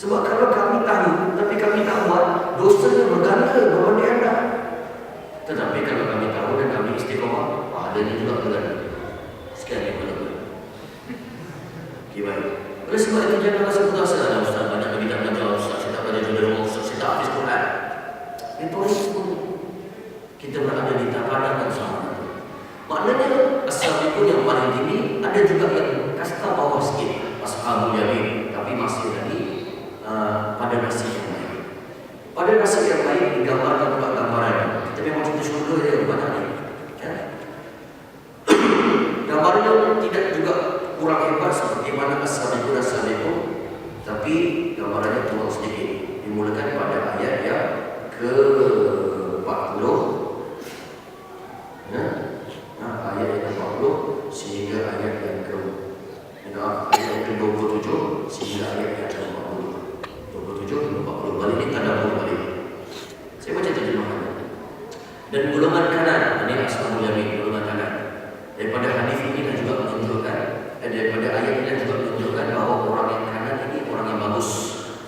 Sebab kalau kami tahu tapi kami tak buat, dosanya berganda berganda. Tetapi kalau kami tahu dan kami istiqomah, pahalanya juga berganda. Sekali berganda. Gimana? Oleh sebab itu jangan rasa putus asa. Ustaz banyak lagi tak belajar, Ustaz saya tak belajar juga rumah, Ustaz saya tak habis Quran. Itu risiko. Kita berada di takaran yang sama. Maknanya as-sabiqun yang paling tinggi, ada juga yang kasta bawah sikit, ashabul yamin, tapi masih lagi pada nasib yang lain. Pada nasib yang lain digambarkan juga gambaran. Kita memang cerita syurga dia banyak ni. Kan? Gambarnya tidak juga kurang hebat seperti mana as-sabiqun, tapi gambarannya turun sedikit. Dimulakan pada ayat yang ke-40. Ayat yang ke-40 sehingga ayat yang ke-27 sehingga ayat yang ke-40. 27 40 balik ni tadabbur balik. Saya baca terjemahannya. Dan golongan kanan, ini ashabul yamin, golongan kanan. Daripada hadis ini dan juga menunjukkan, daripada ayat ini dan juga menunjukkan bahawa orang yang kanan ini orang yang bagus.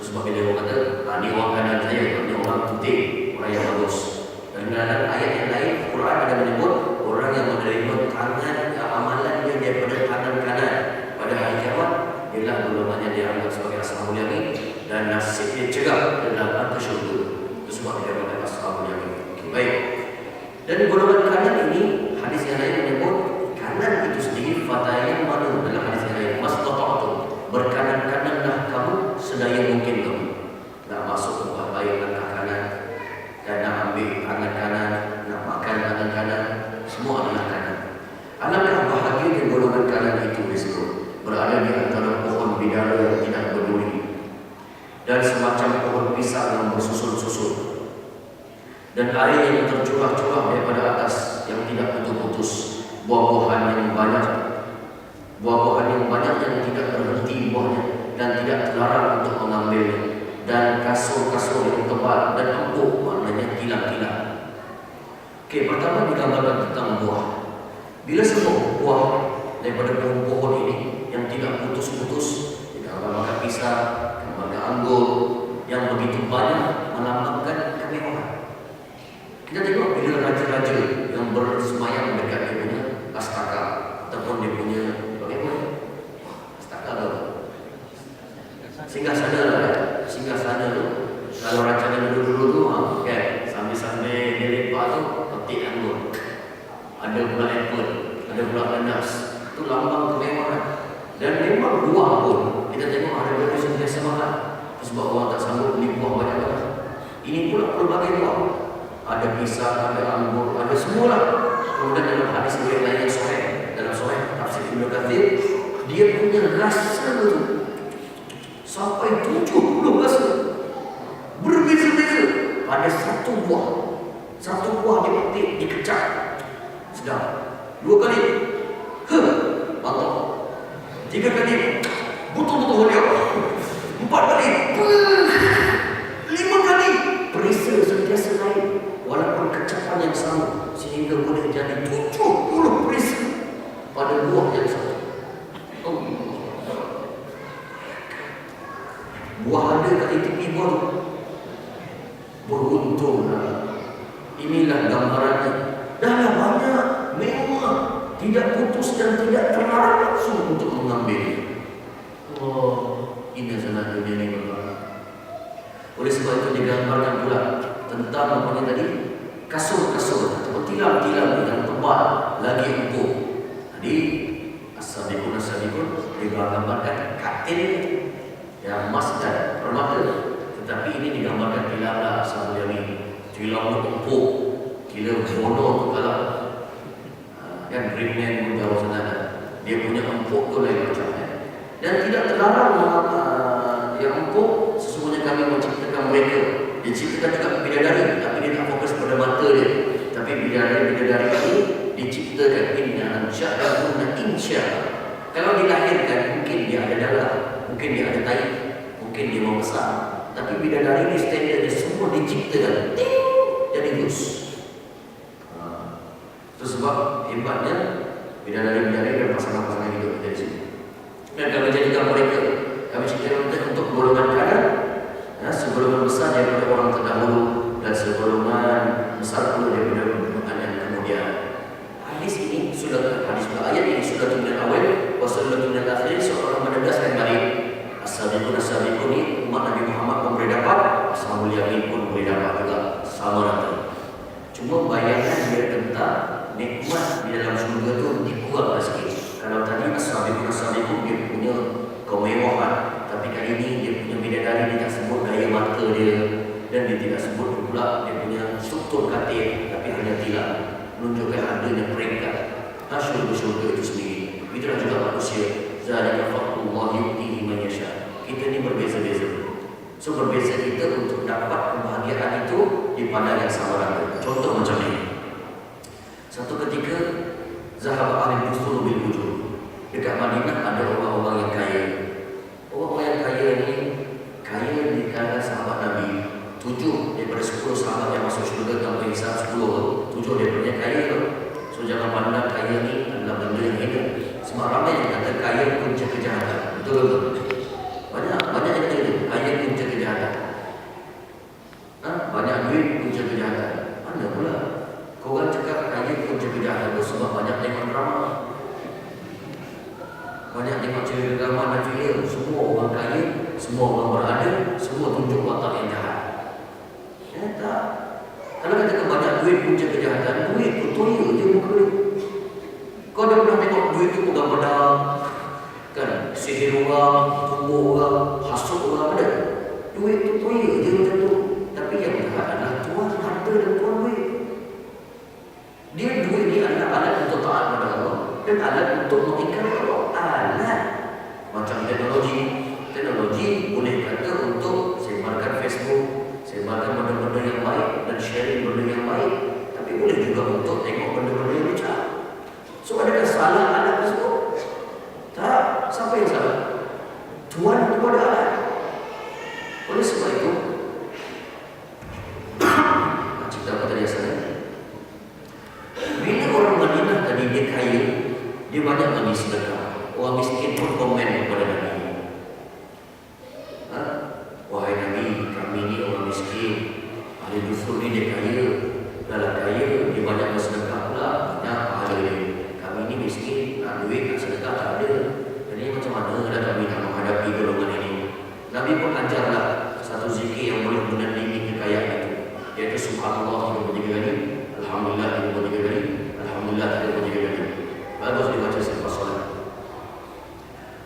Sebab bila orang kata, ini orang kanan saya, ini orang putih, orang yang bagus. Dan dalam ayat yang lain, Quran ada menyebut orang yang menerima tangan amalan dia daripada tangan kanan pada hari kiamat, ialah golongannya dianggap sebagai ashabul yamin dan nasibnya cerah dalam ke syurga. Itu sebab dia kata ashabul yamin. Okay, baik. Dan golongan kanan ini, hadis yang lain menyebut kanan itu sendiri fatayam mana dalam hadis yang lain mastata'tu, berkanan-kananlah kamu sedaya mungkin kamu. Nak masuk ke buat baik langkah kanan, dan nak ambil tangan kanan, nak makan tangan kanan, semua adalah kanan. Alangkah bahagianya golongan kanan itu disebut berada di antara pohon bidara yang tidak berduri dan semacam pohon pisang yang bersusun-susun, dan air yang tercurah-curah daripada atas yang tidak putus-putus, buah-buahan yang banyak yang tidak berhenti buahnya dan tidak terlarang untuk mengambilnya, dan kasur-kasur yang tebal dan empuk, maknanya kilat-kilat. Okey, pertama digambarkan tentang buah. Bila semua buah daripada pohon-pohon ini yang tidak putus-putus, digambarkan pisang, gambarkan anggur yang begitu banyak melambangkan kemewahan. Kita tengok bila raja-raja yang bersemayam dekat dia punya astaka ataupun dia punya bagaimana? Astaka apa? Singgahsana lah. Singgahsana tu. Kalau rancangan dulu-dulu tu, kan, sambil-sambil dia lepak tu, petik anggur. Ada pula apple, ada pula nanas. Itu lambang kemewahan. Dan memang buah pun kita tengok ada benda sentiasa mahal. Sebab orang tak sanggup beli buah banyak-banyak. Ini pula pelbagai buah. Ada pisang, ada anggur, ada semualah. Kemudian dalam hadis yang lain dalam Sahih tafsir Ibnu Katsir, dia punya rasa tu sampai 70 rasa berbeza-beza pada satu buah. Satu buah dipetik, dikecap, sedap. 2 kali, mantap. 3 kali, betul-betul dia. 4 kali, 5 kali, perisa sentiasa lain. Walaupun kecapan yang sama, sehingga boleh jadi 70 perisa pada buah yang satu. Buah ada kat tepi buah tu. Beruntunglah. Inilah gambarannya. Dah banyak, mewah, tidak putus dan tidak terlarang langsung untuk mengambil. Ini adalah dunia ini berlaku. Oleh sebab itu digambarkan pula tentang apa tadi, kasur-kasur atau tilam-tilam yang tebal lagi empuk. Tadi as-sabiqun digambarkan katil yang emas dan permata, tetapi ini digambarkan tilamlah ashabul yamin. Tilam itu empuk, kira bodoh tu kalah. Kan Greenland pun jauh sana, dia punya empuk tu lain macam. Dan tidak terlarang yang empuk. Sesungguhnya kami menciptakan mereka. Dia ciptakan juga bidadari, tapi dia tak fokus pada mata dia. Tapi bidadari ini diciptakan inna ansya'ahunna insya. Kalau dilahirkan, mungkin dia ada darah, mungkin dia ada tahi, mungkin dia membesar. Tapi bidadari ini standardnya semua diciptakan, jadi lurus. Itu sebab hebatnya bidadari-bidadari dan pasangan-pasangan hidup dari sini. Dan kami jadikan mereka, kami ciptakan untuk golongan kanan besar daripada orang terdahulu dan segolongan besar pula daripada golongan yang kemudian. Hadis ini sudah ayat ini sudah tujuan awal, wasallallahu min al-akhir, seorang menegaskan balik as-sabiqun as-sabiqun ini umat Nabi Muhammad pun boleh dapat, ashabul yamin pun boleh dapat juga, sama rata. Cuma bayangkan dia tentang nikmat di dalam surga tu dikurang sikit. Kalau tadi as-sabiqun as-sabiqun dia punya kemewahan, tapi kali ini dia punya bidadari, dia tak sebut gaya mata dia, dan dia tidak sebut pula dia punya struktur katil, tapi hanya tidak menunjukkan adanya peringkat syurga itu sendiri. Itulah juga manusia, zalika fadlullah yu'tihi man yasha. Kita ni berbeza-beza. So berbeza kita untuk dapat kebahagiaan itu di pandang yang sama rata. Contoh macam ni. Satu ketika zahab ahli dusur bil wujud. Dekat Madinah ada orang-orang yang kaya. Orang-orang yang kaya ni kaya di kalangan sahabat Nabi. 7 daripada 10 sahabat yang masuk syurga tanpa hisab 10, 7 daripada kaya tu. So jangan pandang kaya ni adalah benda yang hina. Sebab ramai yang kata kaya punca kejahatan. Betul-betul. Banyak yang kata kaya punca kejahatan. Banyak duit punca kejahatan. Mana pula? Korang cakap kaya punca kejahatan tu sebab banyak tengok drama. Banyak tengok cerita drama dan filem. Semua orang kaya, semua orang berada, semua tunjuk watak yang jahat. Ya tak? Kalau katakan banyak duit punca kejahatan, duit tu toya je muka dia. Kau dah pernah tengok duit tu pegang pedang, kan? Sihir orang, tumbuk orang, hasut orang, ada? Duit tu toya je macam tu. Tapi yang jahat adalah tuan harta dan tuan duit. Dia duit ni adalah alat untuk taat kepada Allah dan alat untuk mengingkari Allah. Alat macam teknologi boleh kata untuk sebarkan Facebook, sebarkan benda-benda yang baik dan sharing benda yang baik, tapi boleh juga untuk tengok benda-benda yang lucah. So adakah salah alat tersebut? Tak. Siapa yang salah? Tuan kepada alat. Oleh sebab itu, cerita apa tadi asalnya? Bila orang Madinah tadi dia kaya, dia banyak bagi sedekah. Orang miskin pun komen kepada Nabi. Wahai Nabi, kami ni orang miskin, ahli dusur ni dia kaya. Dalam kaya, dia banyak bersedekah pula, banyak pahala dia. Kami ni miskin, nak duit, nak sedekah tak ada. Jadi macam mana dah kami nak menghadapi golongan ini? Nabi pun ajarlah satu zikir yang boleh menandingi kekayaan itu, iaitu subhanallah 33 kali, alhamdulillah 33 kali, alhamdulillah 33 kali. Bagus dibaca selepas solat.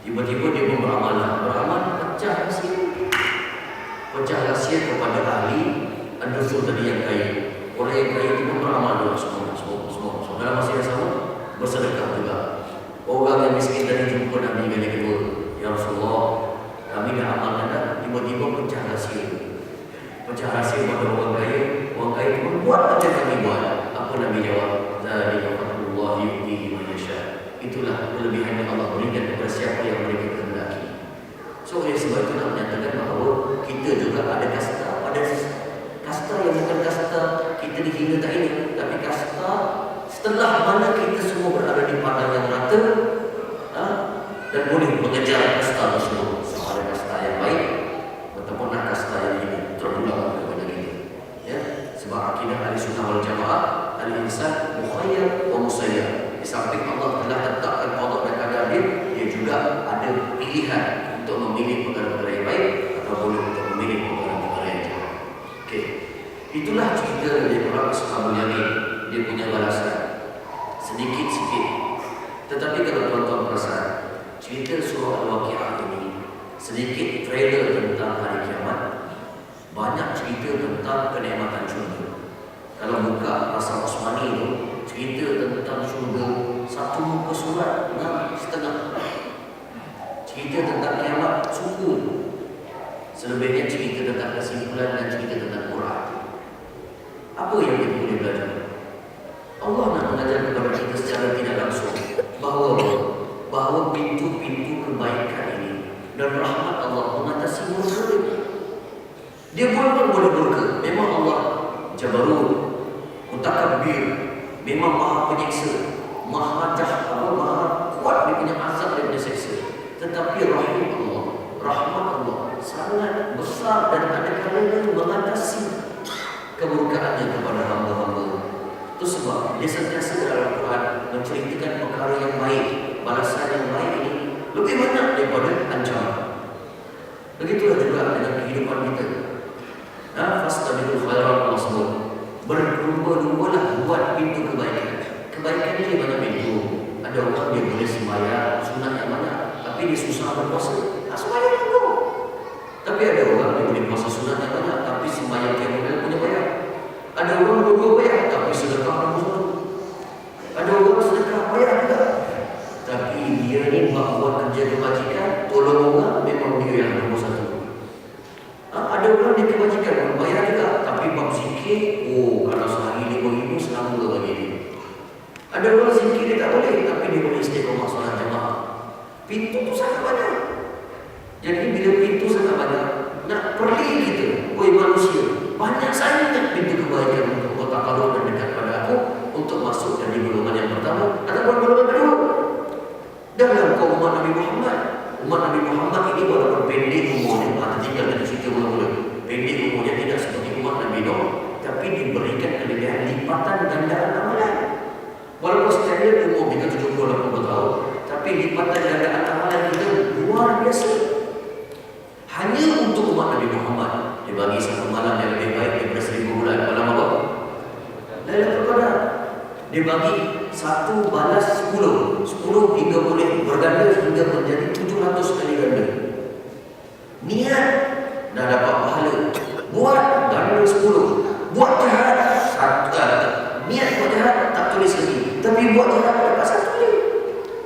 Tiba-tiba dia pun beramal pecah rahsia kepada ahli ad-dusur tadi yang kaya. Orang yang kaya itu pun beramal juga semua. Dalam masa yang sama bersedekah juga. Orang yang miskin tadi jumpa Nabi kali kedua, ya Rasulullah, kami dah amalkan dah. Tiba-tiba pecah rahsia kepada orang kaya. Orang kaya itu pun buat macam kami buat. Apa Nabi jawab? Zalika fadlullah yu'tihi man yasha. Itulah kelebihan yang Allah berikan kepada siapa yang mereka kehendaki. So oleh sebab itu nak menyatakan bahawa kita juga ada kasta. Ada kasta yang bukan kasta kita dihina tak ini, tapi kasta setelah mana kita semua berada di padang yang rata, dan boleh mengejar kasta tersebut. Sama ada kasta yang baik ataupun kasta yang hina, terpulang kepada kita. Ya, sebab akidah Ahlussunnah wal Jamaah, al-insan mukhayyar wa musayyar. Di samping Allah telah tetapkan qada dan qadar dia juga ada pilihan untuk memilih perkara-perkara yang baik atau boleh untuk memilih perkara-perkara yang jahat. Okey. Itulah cerita dari orang Ashabul Yamin. Dia punya balasan sedikit-sedikit. Tetapi kalau tuan-tuan perasan, cerita surah Al-Waqi'ah ini sedikit trailer tentang hari kiamat, banyak cerita tentang kenikmatan syurga. Kalau buka Rasam Osmani itu, cerita tentang syurga satu muka surat 6,5. Cerita tentang kiamat syurga. Selebihnya cerita tentang kesimpulan dan cerita tentang Quran. Apa yang kita boleh belajar? Allah nak mengajar kepada kita secara tidak langsung bahawa pintu-pintu kebaikan ini dan rahmat Allah mengatasi murka. Dia pun boleh murka. Memang Allah Jabarut, Mutakabbir, memang maha penyiksa, maha jahat, maha kuat dia punya azab, dia punya seksa. Tetapi rahim Allah, rahmat Allah sangat besar dan ada kalanya mengatasi kemurkaannya kepada hamba-hamba. Itu sebab dia sentiasa dalam Al-Quran menceritakan perkara yang baik, balasan yang baik ini lebih banyak daripada ancaman. Begitulah juga dengan kehidupan kita. Fastabiqul khairat, Allah sebut, berlumba-lumbalah buat pintu kebaikan. Kebaikan ini banyak pintu. Ada orang dia boleh sembahyang sunat yang banyak, tapi dia susah berpuasa. Sembahyang itu. Tapi ada orang yang boleh puasa sunat yang banyak, tapi sembahyang qiyamul punya banyak. Ada orang dua-dua banyak, tapi sedekah nombor satu. Ada orang sedekah banyak juga, tapi dia ni buat kerja kebajikan, tolong orang, memang dia yang nombor satu. Ada orang dia kebajikan, bayar juga, tapi bab zikir, kalau sehari 5,000 selama bagi dia. Ada orang zikir dia tak boleh, tapi dia boleh istiqomah solat jemaah. Pintu tu sangat banyak. Jadi bila pintu sangat banyak, nak perli kita, manusia, banyak sangat pintu kebaikan untuk bertakaruf dan dekat pada aku, untuk masuk dari golongan yang pertama ataupun golongan kedua. Dalam kaum umat Nabi Muhammad, umat Nabi Muhammad ini walaupun pendek umurnya, tinggal dari cerita mula-mula, pendek umurnya tidak seperti umat Nabi Nuh, tapi diberikan kelebihan lipatan gandaan amalan. Walaupun standard umur kita 70-80 tahun, tapi lipatan gandaan amalan kita luar biasa. Hanya untuk umat Nabi Muhammad dibagi satu malam yang lebih baik daripada 1000 bulan. Malam apa? Lailatul Qadar. Dibagi satu balas 10 hingga boleh berganda hingga menjadi 700 kali ganda. Niat dah dapat pahala. Buat ganda 10. Buat jahat niat buat jahat tak tulis lagi, tapi buat jahat dapat satu kali.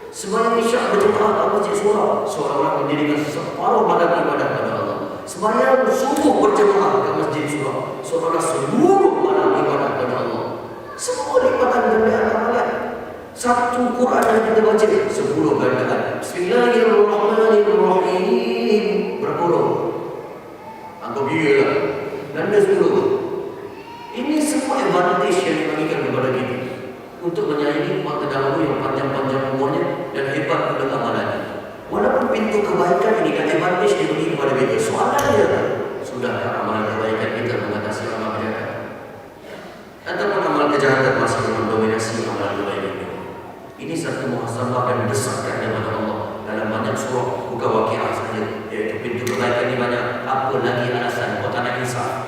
Sembahyang isyak berjemaah ke masjid surau, seorang mendirikan separuh malam ibadah kepada Allah. Sembahyang subuh berjemaah ke masjid surau, seorang seluruh malam ibadah kepada Allah. Semua lipatan gandaan amalan. Satu Quran yang kita baca 10 gandaan. Bismillahirrahmanirrahim. Berapa orang? Anggap dia lah. Ganda 10. Ini semua advantage yang dibagikan kepada kita untuk menyayangi umat terdahulu yang panjang-panjang umurnya dan hebat pula amalannya. Walaupun pintu kebaikan ini dan advantage diberi kepada kita, soalannya, sudahkah amalan kebaikan kita mengatasi amal kejahatan? Ataupun amal kejahatan masih mendominasi amalan kebaikan kita? Ini satu muhasabah dan desakan daripada Allah dalam banyak surah, bukan Waqiah saja, iaitu pintu kebaikan ini banyak. Apa lagi alasan buat anak insaf?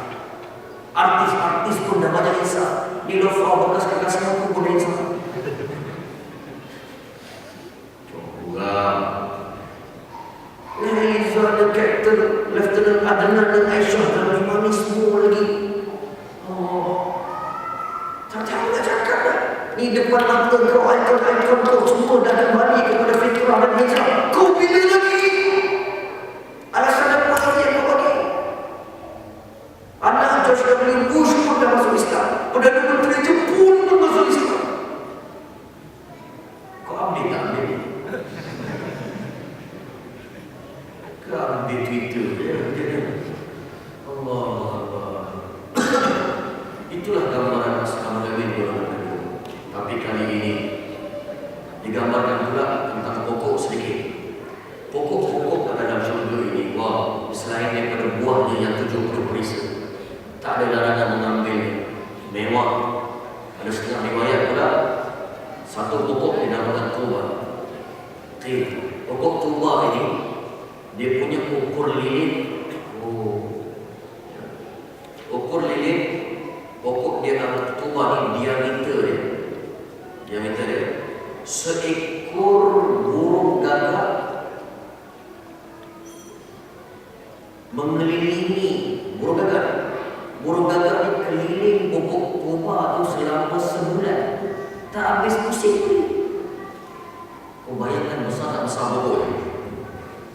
Artis-artis pun dah banyak insaf. Niloufar bekas kekasih aku pun dah insaf. Curang. Liza ada Captain Lieutenant Adnan dan Aisyah dan Imani semua lagi. Tak cakap dah. Ni depan mata kau, ikon-ikon kau semua dah kembali kepada fitrah dan hijrah. Kau bila lagi? Alasan apa lagi yang kau bagi? Anak George W. Bush pun dah masuk Islam. Perdana Menteri Jepun pun masuk Islam. Kau update tak update? Kau update Twitter dia. Allah. Itulah gambaran Ashabul Kahfi golongan kedua. Tapi kali ini digambarkan pula tentang pokok sedikit. Pokok-pokok dalam syurga ini, selain daripada buahnya yang 70 perisa, tak ada larangan mengambil mewah. Ada setengah riwayat pula satu pokok dinamakan tuba. Pokok tuba ini dia punya ukur lilin. Ukur lilin pokok dia tuba ni diameter dia seekor burung gagak mengelilingi burung gagak. Burung gagak ni keliling pokok tuba tu selama sebulan. Tak habis pusing ni. Kau bayangkan besar tak besar pokok ni.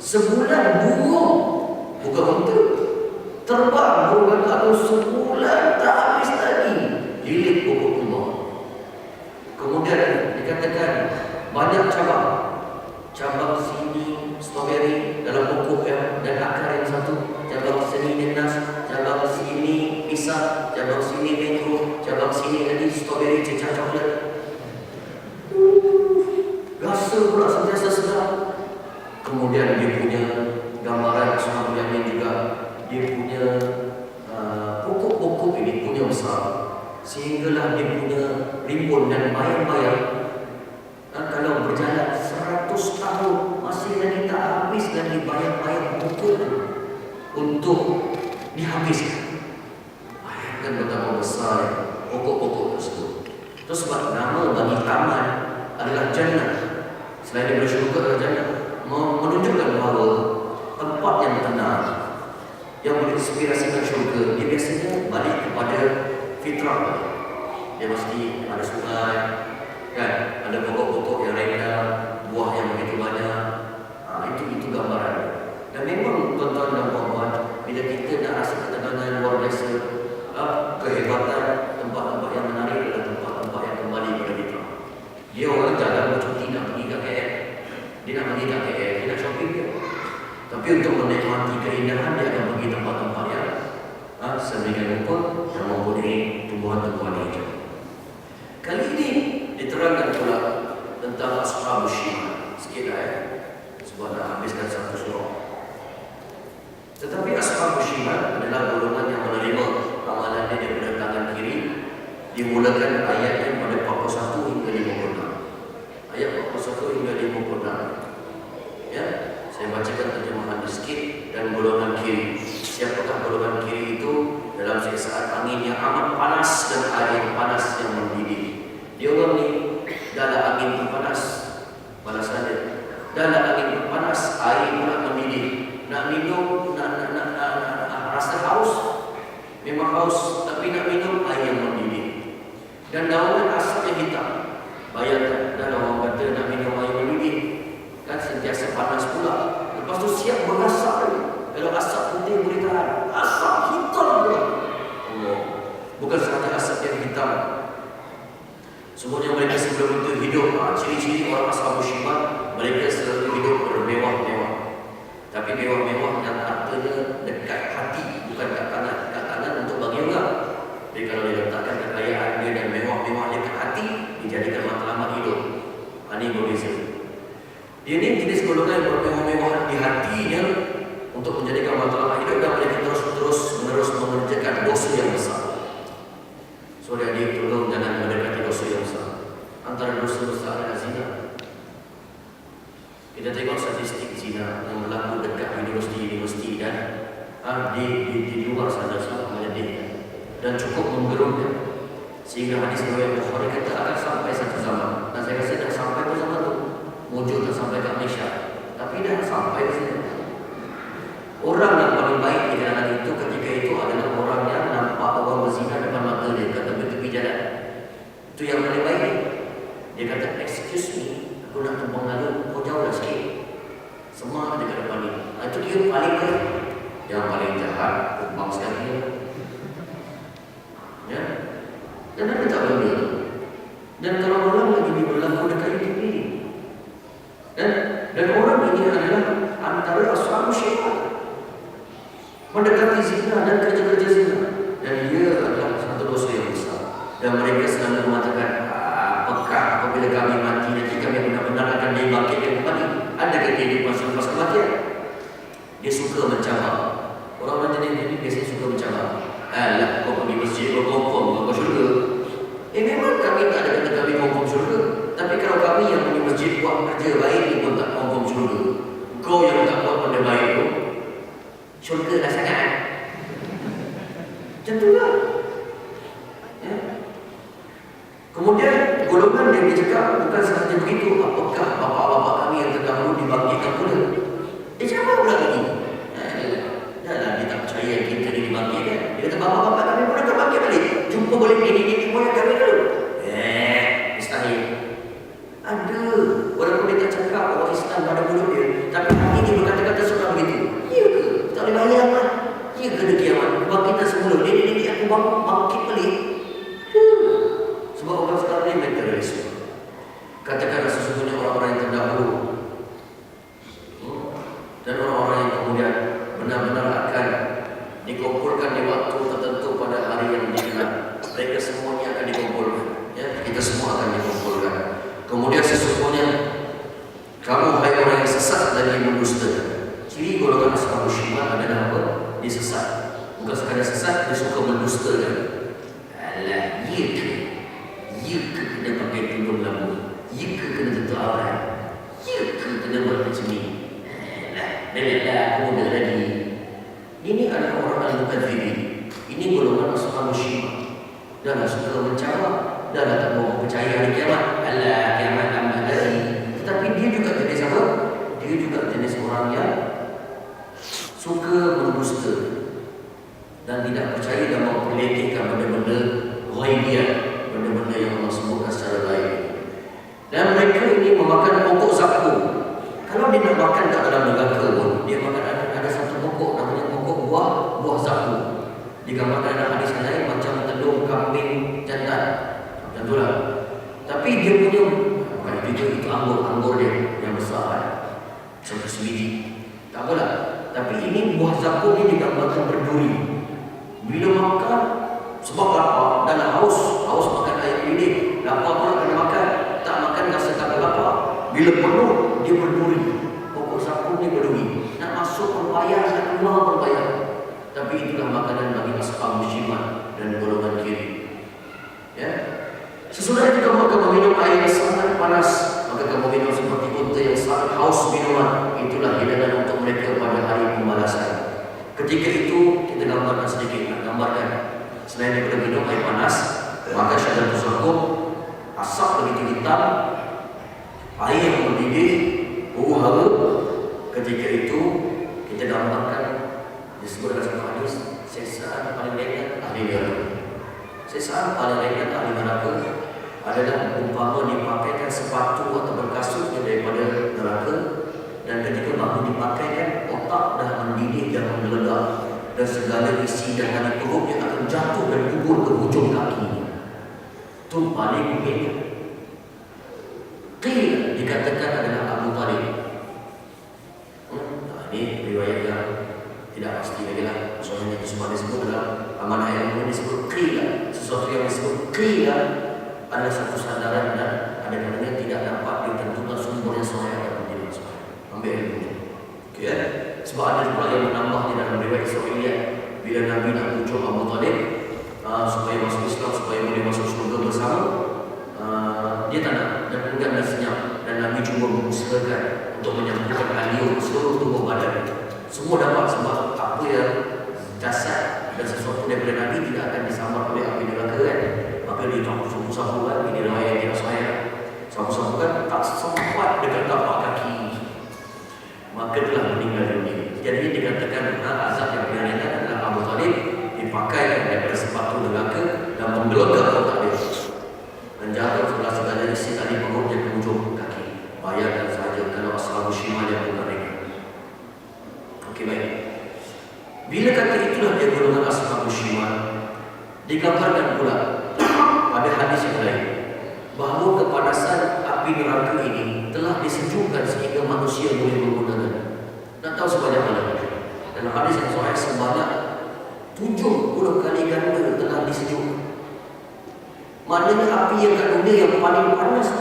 Sebulan burung, bukan unta, terbang burung gagak tu sebulan tak habis lagi lilit pokok tuba. Kemudian dikatakan banyak cabang. Cabang sini strawberry dalam pokok dan akar yang satu. Cabang sini nenas, cabang sini pisang, cabang sini mango, cabang sini lagi strawberry cecah coklat. Rasa pula sentiasa sedap. Kemudian dia punya gambaran Ashabul Yamin juga punya pokok-pokok ini punya besar, sehinggalah dia punya rimbun dan bayang-bayang. Kalau berjalan 100 tahun masih lagi tak habis lagi bayang-bayang pokok untuk dihabiskan. Bayangkan betapa besar pokok-pokok tersebut. Itu sebab nama bagi taman adalah jannah. Selain daripada syurga adalah jannah, menunjukkan bahawa tempat yang tenang, yang menginspirasikan syurga, dia biasanya balik kepada fitrah. Dia mesti ada sungai, kan? Ada pokok-pokok yang rindang, buah yang begitu banyak. Itu gambaran. Dan memang tuan-tuan dan puan-puan, bila kita nak rasa ketenangan luar biasa, kehebatan tempat-tempat yang menarik adalah tempat-tempat yang kembali kepada fitrah. Dia orang jalan bercuti nak pergi ke KL, dia nak pergi ke KL, dia nak shopping dia. Tapi untuk menikmati keindahan, dia akan pergi tempat-tempat yang sedemikian rupa yang mempunyai tumbuhan-tumbuhan hijau. Kali ini diterangkan pula tentang Ashabus Shimal. Sikitlah sebab nak habiskan satu surah. Tetapi Ashabus Shimal adalah golongan yang menerima amalannya daripada tangan kiri. Dimulakan ayatnya pada 41 hingga 56. Ayat 41 hingga 56. Ya, saya bacakan terjemahan sikit. Dan golongan kiri. Siapakah golongan kiri itu? Dalam saat angin yang amat panas dan air yang panas yang mendidih. Dia orang ni dalam angin panas, balasan dia. Dalam angin panas, air pula mendidih. Nak minum, nak rasa haus, memang haus, tapi nak minum air yang mendidih. Dan daungan asap yang hitam. Bayangkan, dan orang kata nak minum air mendidih, kan sentiasa panas pula. Lepas tu siap berasap lagi. Kalau asap putih boleh tahan, asap hitam pula. Allah. Bukan sahaja asap yang hitam. Semuanya mereka sebelum itu hidup. Ciri-ciri orang Ashabus Shimal, mereka selalu hidup bermewah-mewah. Tapi mewah-mewah yang hartanya dekat hati, bukan kat tangan. Kat tangan untuk bagi orang. Jadi kalau diletakkan kekayaan dia dan mewah-mewah dekat hati, dijadikan matlamat hidup. Ini berbeza. Dia ni jenis golongan yang bermewah-mewah di hatinya untuk menjadikan matlamat hidup, dan mereka terus-menerus mengerjakan dosa yang besar. Saudara dia tolong jangan mendekati dosa yang besar. Antara dosa besar adalah zina. Kita tengok statistik zina yang berlaku dekat universiti dan di luar sana sangat menyedihkan dan cukup menggerunkan. Sehingga hadis riwayat Bukhari kata akan sampai satu zaman. Dan saya rasa dah sampai ke zaman tu. Muncul dah sampai ke Malaysia. Tapi dah sampai ke sini. Orang yang paling baik di kalangan itu ketika itu adalah orang yang nampak orang berzina depan mata dia kat tepi-tepi jalan. Itu yang paling baik. Dia kata, excuse me, aku nak tumpang lalu, kau jauh dah sikit. Semua ada kat depan ni. Itu dia paling baik. Yang paling jahat, tumpang sekali. Ya. Dan ada tak benda. Dan kalau orang lagi berlaku dekat hidup ini. Dan orang ini adalah antara Ashabus Shimal. Mendekati zina dan kerja-kerja zina. Dan dia adalah satu dosa yang besar. Dan mereka selalu mengatakan, apakah apabila kami mati nanti kami benar-benar akan dibangkitkan kembali? Adakah kehidupan selepas kematian? Dia suka mencabar. Orang-orang jenis ini biasanya suka mencabar. Alah, kau pergi masjid, kau confirm kau syurga. Memang kami tak ada kata kami confirm syurga. Tapi kalau kami yang pergi masjid buat kerja baik ni pun tak confirm syurga. Kau yang tak buat benda baik tu, syurga dah sangat. Macam tu lah. Ya. Kemudian golongan yang dicakap bukan sahaja begitu. Apakah bapa-bapa kami yang terdahulu dibangkitkan pula? Dia cakap pula lagi. Dahlah dia tak percaya kita ni dibangkitkan. Dia kata bapa-bapa kami pun akan bangkit balik. Jumpa boleh ini moyang kami dulu. Mustahil. Ada. Walaupun dia tak cakap orang Islam pada mulut dia, tapi hati dia berkata-kata seorang begitu. Ya ke? Tak boleh bayang lah. Ya ke ada kiamat? Kebangkitan semula. Ini aku bangkit balik. Sebab orang sekarang ni materialisme. Katakanlah sesungguhnya orang-orang yang terdahulu dan orang-orang yang kemudian benar-benar akan dikumpulkan di waktu tertentu pada hari yang dikenal. Mereka semuanya akan dikumpulkan. Ya, kita semua akan dikumpulkan. Kemudian sesungguhnya kamu hai orang yang sesat dan yang mendustakan. Ciri golongan Ashabus Shimal adalah apa? Dia sesat. Bukan sekadar sesat, dia suka mendustakan. Alah, ya ke? Ya ke kena pakai tudung lampu? Ya ke kena tutup aurat? Ya ke kena buat macam ni? Alah, dah lihatlah aku muda lagi. Ini adalah orang yang bukan diri. Ini golongan ashab syiah. Dah lah suka mencabar, dah lah tak mau percaya hari kiamat. Alah, kiamat lambat lagi. Tetapi dia juga jenis apa? Dia juga jenis orang yang suka mendusta dan tidak percaya dan memperlekehkan benda-benda ghaibiyah, benda-benda yang Allah sebutkan secara lain. Dan mereka ini memakan pokok zakum. Kalau dia nak makan kat dalam neraka pun, dia makan ada satu pokok namanya pokok buah zakum. Digambarkan dalam hadis yang lain macam telur kambing jantan. Tentulah. Tapi dia punya bukan itu anggur dia yang besar, satu sebiji. Tak apalah. Tapi ini buah zakum ni digambarkan berduri. Bila makan sebab lapar dan haus makan air ini, lapar pula kena makan. Tak makan rasa tak lapar. Bila penuh dia berduri. Pokok zakum ni berduri. Nak masuk pun payah, nak keluar pun payah. Tapi itulah makanan bagi ashab muslimat dan golongan kiri. Ya. Sesudah itu kamu akan meminum air yang sangat panas, maka kamu minum seperti unta yang sangat haus minuman. Itulah hidangan untuk mereka pada hari pembalasan. Ketika itu kita gambarkan sedikit, gambarkan selain daripada minum air panas, maka syajaratul zakum asap begitu hitam, air yang mendidih, bau harum. Ketika itu kita gambarkan disebut dalam satu hadis, sesaan paling ringan ahli neraka. Sesaan paling ringan ahli neraka adalah umpama dipakaikan sepatu atau berkasutnya daripada neraka, dan ketika baru dipakaikan otak dah mendidih dan menggelegar, dan segala isi dan hati perutnya akan jatuh dan kubur ke hujung kakinya. Itu paling ringan. Qil dikatakan adalah Abu Talib. Ini riwayat yang tidak pasti lagi lah. Soalnya itu semua disebut dalam amanah yang disebut qila. Sesuatu yang disebut qila adalah satu sandaran dan ada kalanya tidak dapat ditentukan sumbernya sahih atau tidak sahih. Ambil ilmu. Okey ya. Sebab ada juga yang menambah di dalam riwayat Israiliyah bila Nabi nak pujuk Abu Talib supaya masuk Islam, supaya boleh masuk surga bersama, dia tak nak dan enggan dan senyap, dan Nabi cuba mengusahakan untuk menyambungkan alium seluruh tubuh badan. Semua dapat sebab apa yang jasad dan sesuatu daripada Nabi tidak akan disambar oleh api neraka kan. Maka dia tak sapu-sapu kan. Ini riwayat yang saya sapu-sapu kan tak sempat dekat tapak kaki, maka telah meninggal dunia. Jadi dikatakan azab yang paling ringan adalah Abu Talib dipakaikan daripada sepatu neraka dan menggelegar otak dia dan jatuh segala isi tali perutnya ke ujung kaki. Bayangkan saja kalau ashab syiah yang bukan ringan. Okey, baik. Bila kata itulah dia golongan ashab syiah, digambarkan pula pada hadis yang lain bahawa kepanasan api neraka ini telah disejukkan sehingga manusia boleh menggunakan. Tak tahu sebanyak mana. Dalam hadis yang sahih sebanyak 70 kali ganda telah disejukkan. Maknanya api yang kat dunia yang paling panas